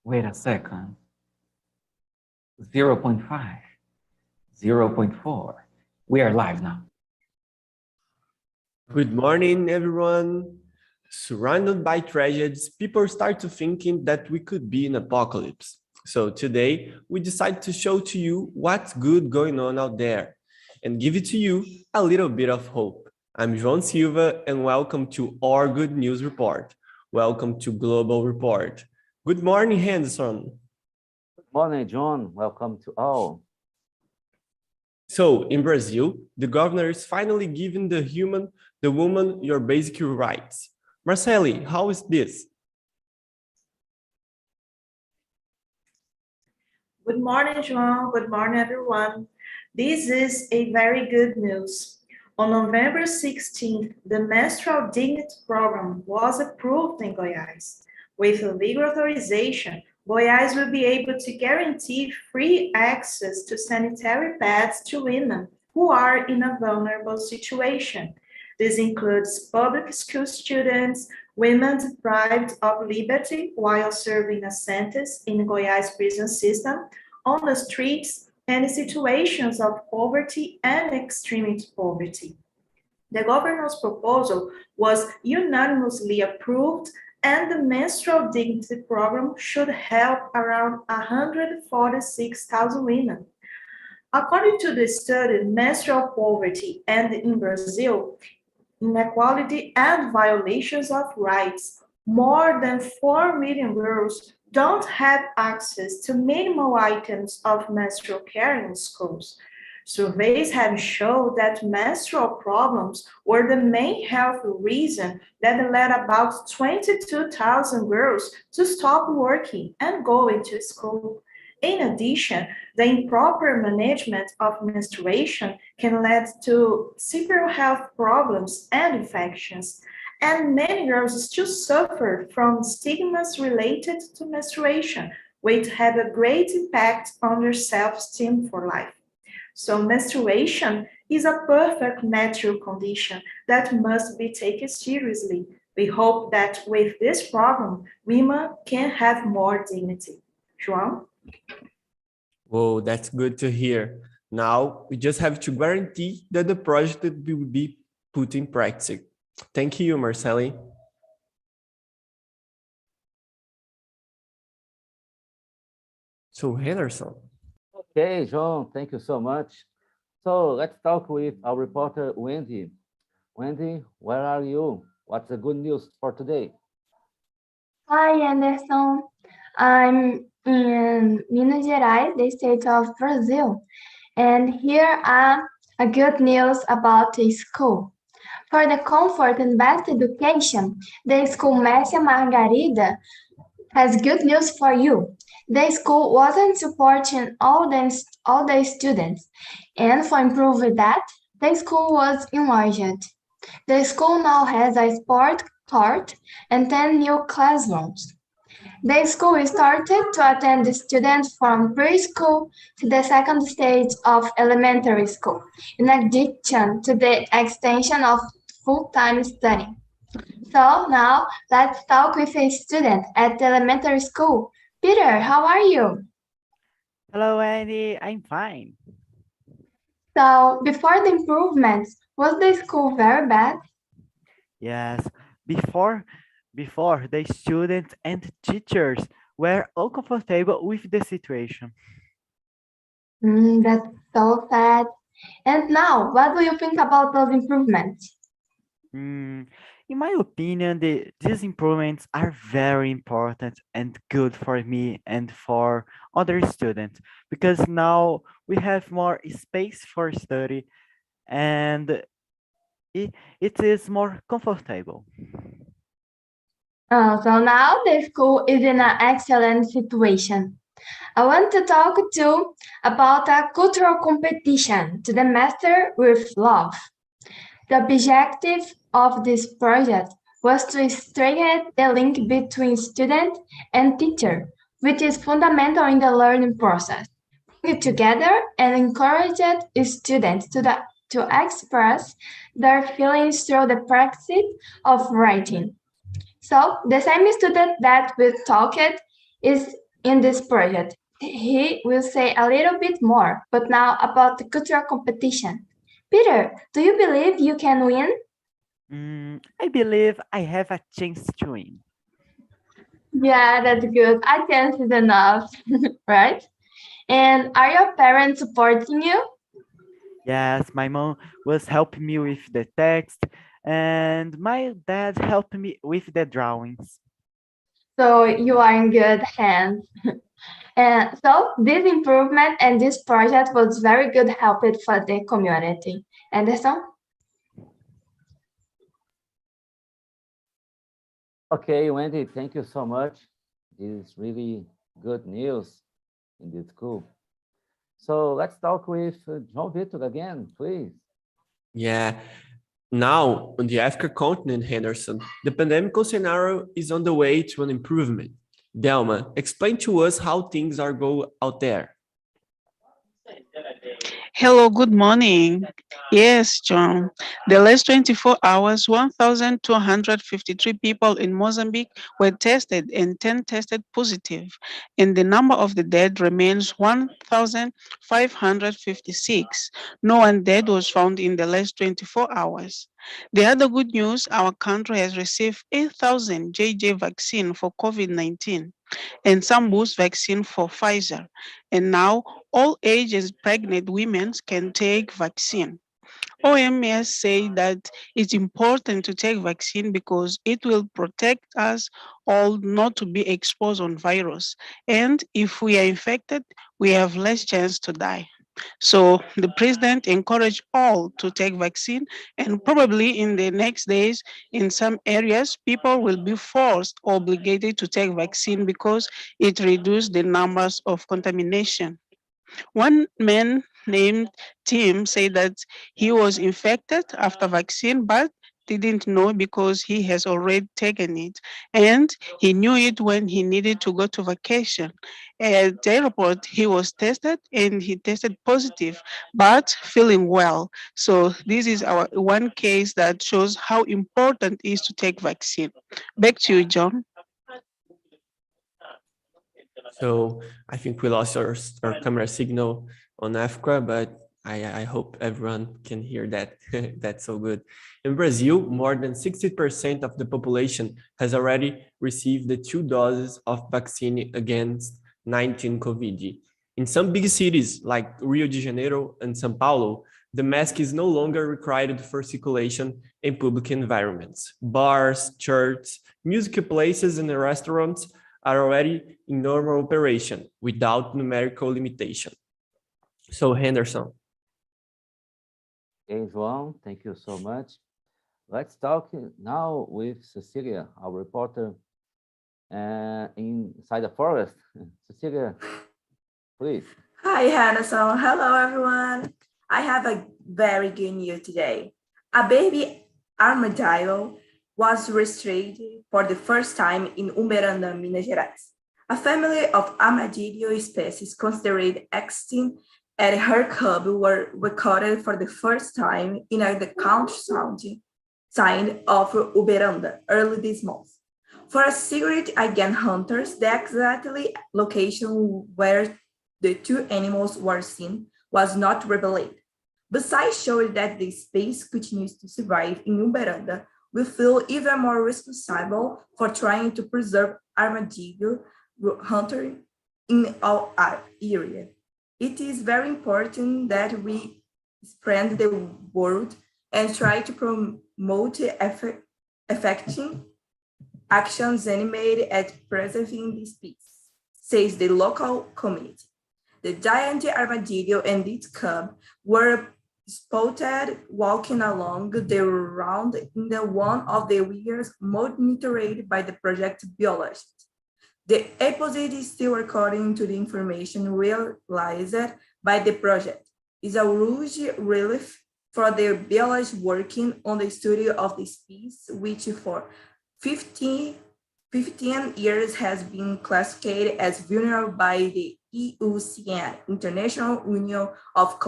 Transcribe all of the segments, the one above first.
Wait a second. 0.5, 0.4. We are live now. Good morning, everyone. Surrounded by tragedies, people start to thinking that we could be in apocalypse. So today, we decide to show to you what's good going on out there and give it to you a little bit of hope. I'm João Silva, and welcome to our Good News Report. Welcome to Global Report. Good morning, Henderson. Good morning, John. Welcome to all. So in Brazil, the governor is finally giving the woman your basic rights. Marceli, how is this? Good morning, João. Good morning, everyone. This is a very good news. On November 16th, the Menstrual Dignity Program was approved in Goiás. With legal authorization, Goiás will be able to guarantee free access to sanitary pads to women who are in a vulnerable situation. This includes public school students, women deprived of liberty while serving a sentence in Goiás prison system, on the streets, and situations of poverty and extreme poverty. The governor's proposal was unanimously approved, and the Menstrual Dignity Program should help around 146,000 women. According to the study, menstrual poverty and in Brazil, inequality and violations of rights, more than 4 million girls don't have access to minimal items of menstrual care in schools. Surveys have shown that menstrual problems were the main health reason that led about 22,000 girls to stop working and going to school. In addition, the improper management of menstruation can lead to severe health problems and infections, and many girls still suffer from stigmas related to menstruation, which have a great impact on their self-esteem for life. So menstruation is a perfect natural condition that must be taken seriously. We hope that with this program, women can have more dignity. João? Whoa, that's good to hear. Now, we just have to guarantee that the project will be put in practice. Thank you, Marceli. So, Henderson. Okay, John, thank you so much. So let's talk with our reporter, Wendy. Wendy, where are you? What's the good news for today? Hi, Anderson. I'm in Minas Gerais, the state of Brazil, and here are a good news about the school. For the comfort and best education, the school Messia Margarida has good news for you. The school wasn't supporting all the students, and for improving that, the school was enlarged. The school now has a sport court and 10 new classrooms. The school started to attend the students from preschool to the second stage of elementary school, in addition to the extension of full-time study. So now let's talk with a student at the elementary school. Peter, how are you? Hello, Andy. I'm fine. So before the improvements, was the school very bad? Yes, before the students and teachers were uncomfortable with the situation. That's so sad. And now, what do you think about those improvements? Mm, in my opinion, these improvements are very important and good for me and for other students because now we have more space for study and it is more comfortable. So now the school is in an excellent situation. I want to talk too about a cultural competition to the Master with Love. The objective of this project was to strengthen the link between student and teacher, which is fundamental in the learning process. Bring it together and encourage students to express their feelings through the practice of writing. So the same student that we talked is in this project. He will say a little bit more, but now about the cultural competition. Peter, do you believe you can win? I believe I have a chance to win. Yeah, that's good. I chance is enough, right? And are your parents supporting you? Yes, my mom was helping me with the text, and my dad helped me with the drawings. So you are in good hands. And so this improvement and this project was very good help for the community. Anderson? Okay, Wendy, thank you so much. This is really good news in this school. So let's talk with João Vitor again, please. Yeah. Now, on the Africa continent, Henderson, the pandemic scenario is on the way to an improvement. Delma, explain to us how things are going out there. Hello, good morning. Yes, John. The last 24 hours, 1,253 people in Mozambique were tested and 10 tested positive, and the number of the dead remains 1,556. No one dead was found in the last 24 hours. The other good news, our country has received 8,000 JJ vaccine for COVID-19 and some boost vaccine for Pfizer. And now all ages pregnant women can take vaccine. OMS say that it's important to take vaccine because it will protect us all not to be exposed on virus. And if we are infected, we have less chance to die. So the president encouraged all to take vaccine, and probably in the next days, in some areas, people will be forced or obligated to take vaccine because it reduces the numbers of contamination. One man named Tim said that he was infected after vaccine, but didn't know because he has already taken it. And he knew it when he needed to go to vacation. At the airport, he was tested and he tested positive, but feeling well. So this is our one case that shows how important it is to take vaccine. Back to you, John. So I think we lost our camera signal on Africa, but I hope everyone can hear that. That's so good. In Brazil, more than 60% of the population has already received the 2 doses of vaccine against 19 COVID. In some big cities like Rio de Janeiro and São Paulo, the mask is no longer required for circulation in public environments. Bars, churches, music places, and restaurants are already in normal operation without numerical limitation. So Henderson. Okay, João, thank you so much. Let's talk now with Cecilia, our reporter inside the forest. Cecilia, please. Hi, Hannah. Hello, everyone. I have a very good news today. A baby armadillo was rescued for the first time in Uberlândia, Minas Gerais. A family of armadillo species considered extinct and her cub were recorded for the first time in the countryside of Uberlândia early this month. For a secret against hunters, the exact location where the two animals were seen was not revealed. Besides showing that the species continues to survive in Uberlândia, we feel even more responsible for trying to preserve armadillo hunting in our area. It is very important that we spread the word and try to promote effective actions aimed at preserving the species, says the local community. The giant armadillo and its cub were spotted walking along the road in one of the areas monitored by the project biologist. The episode is still according to the information realized by the project. Is a huge relief for the biologists working on the study of the species, which for 15 years has been classified as vulnerable by the IUCN, International Union of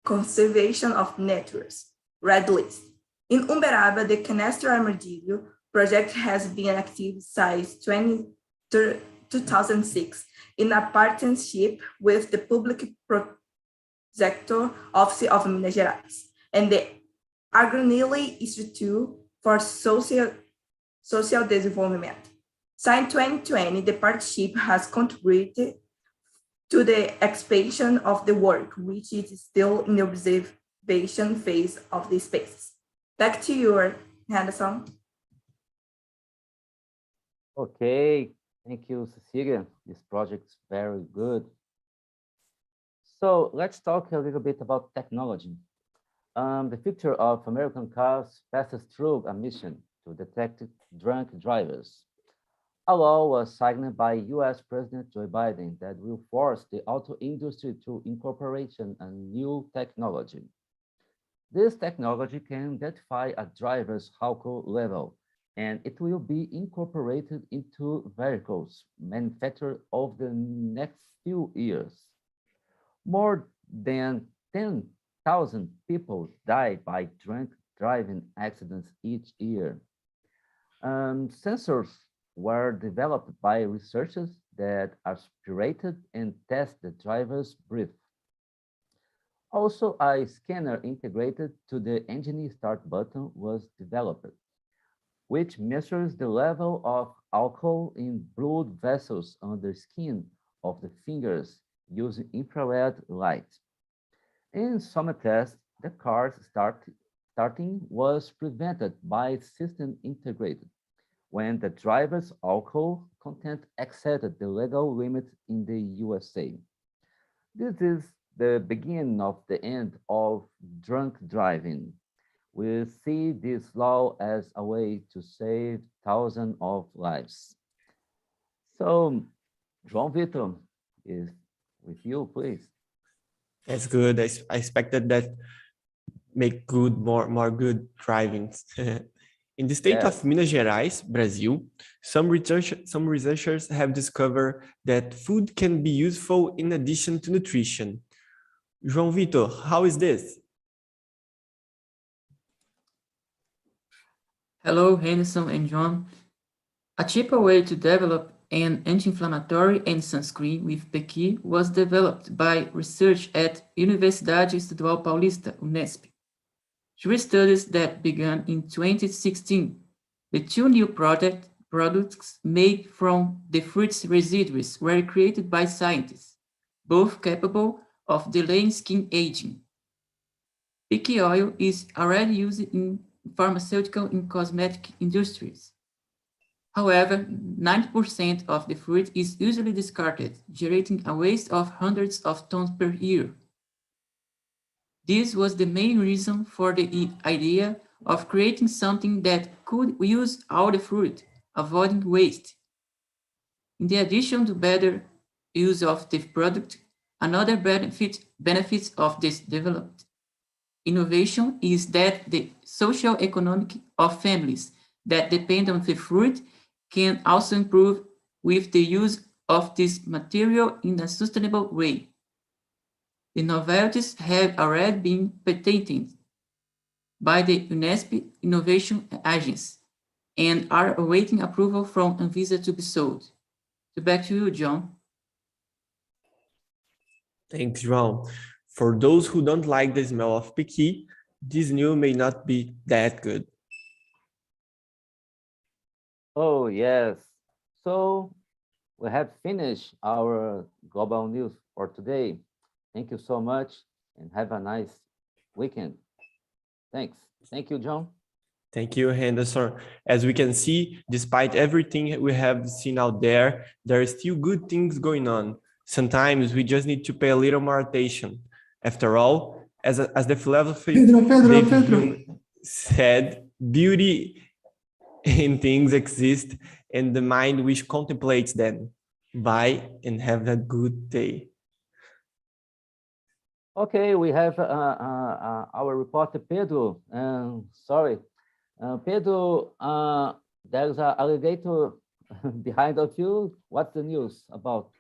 Conservation of Natures, Red List. In Uberaba, the Canester Armadillo project has been active since 2006 in a partnership with the Public Prosecutor Office of Minas Gerais and the Agronile Institute for Social Development. Since 2020, the partnership has contributed to the expansion of the work, which is still in the observation phase of the spaces. Back to you, Henderson. Okay, thank you, Cecilia. This project's very good. So let's talk a little bit about technology. The future of American cars passes through a mission to detect drunk drivers. A law was signed by US President Joe Biden that will force the auto industry to incorporate a new technology. This technology can identify a driver's alcohol level, and it will be incorporated into vehicles manufactured over the next few years. More than 10,000 people die by drunk driving accidents each year. Sensors were developed by researchers that aspirated and test the driver's breath. Also, a scanner integrated to the engine start button was developed, which measures the level of alcohol in blood vessels on the skin of the fingers using infrared light. In some tests, the car's starting was prevented by system integrated when the driver's alcohol content exceeded the legal limit in the USA. This is the beginning of the end of drunk driving. We see this law as a way to save thousands of lives. So, João Vitor is with you, please. That's good. I expected that make good, more good driving. In the state of Yes. Minas Gerais, Brazil, some researchers have discovered that food can be useful in addition to nutrition. João Vitor, how is this? Hello, Henderson and John. A cheaper way to develop an anti-inflammatory and sunscreen with Pequi was developed by research at Universidade Estadual Paulista, Unesp. Through studies that began in 2016, the two new products made from the fruit's residues were created by scientists, both capable of delaying skin aging. Pequi oil is already used in pharmaceutical and cosmetic industries. However, 90% of the fruit is usually discarded, generating a waste of hundreds of tons per year. This was the main reason for the idea of creating something that could use all the fruit, avoiding waste. In addition to better use of the product, another benefit of this developed innovation is that the social economic of families that depend on the fruit can also improve with the use of this material in a sustainable way. The novelties have already been patented by the UNESCO Innovation Agency and are awaiting approval from Anvisa to be sold. So back to you, John. Thanks, João. For those who don't like the smell of Pequi, this new may not be that good. Oh, yes. So we have finished our global news for today. Thank you so much and have a nice weekend. Thanks. Thank you, John. Thank you, Henderson. As we can see, despite everything we have seen out there, there are still good things going on. Sometimes we just need to pay a little more attention. After all, as the philosopher David Hume said, beauty in things exist and the mind which contemplates them. Bye and have a good day. Okay, we have our reporter Pedro. Sorry, Pedro. There's an alligator behind of you. What's the news about?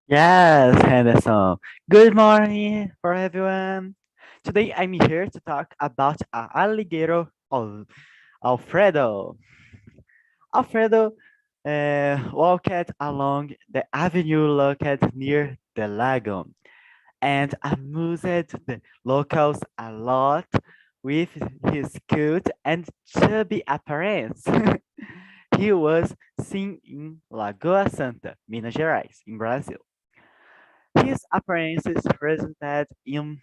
Yes, Henderson. Good morning for everyone. Today I'm here to talk about alligator of Alfredo. Alfredo walked along the avenue located near the lagoon and amused the locals a lot with his cute and chubby appearance. He was seen in Lagoa Santa, Minas Gerais, in Brazil. His appearances resulted in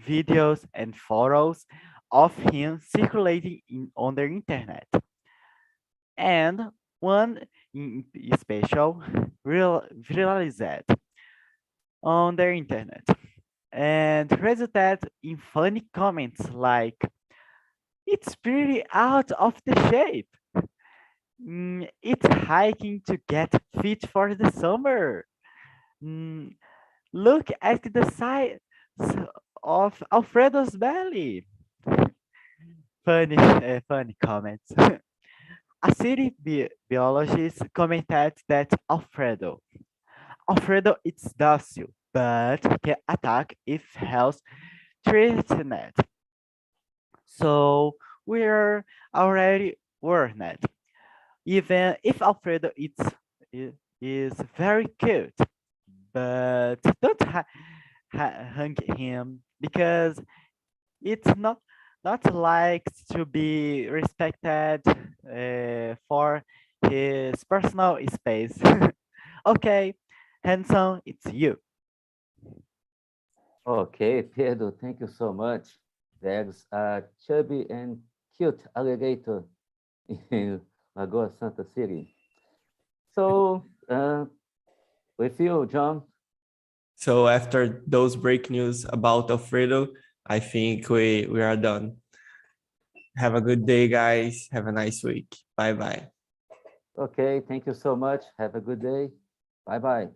videos and photos of him circulating on the internet. And one in special viralized on the internet and resulted in funny comments like, "It's pretty out of the shape. It's hiking to get fit for the summer. Mm, Look at the size of Alfredo's belly." Funny, funny comments. A city biologist commented that Alfredo is docile, but can attack if health threatened. So we're already warned. Even if Alfredo is very cute, but don't hang him because it's not like to be respected for his personal space. Okay, Hanson, it's you. Okay, Pedro, thank you so much. There's a chubby and cute alligator in Lagoa Santa City. So, with you, John. So after those break news about Alfredo, I think we are done. Have a good day, guys. Have a nice week. Bye-bye. Okay, thank you so much. Have a good day. Bye-bye.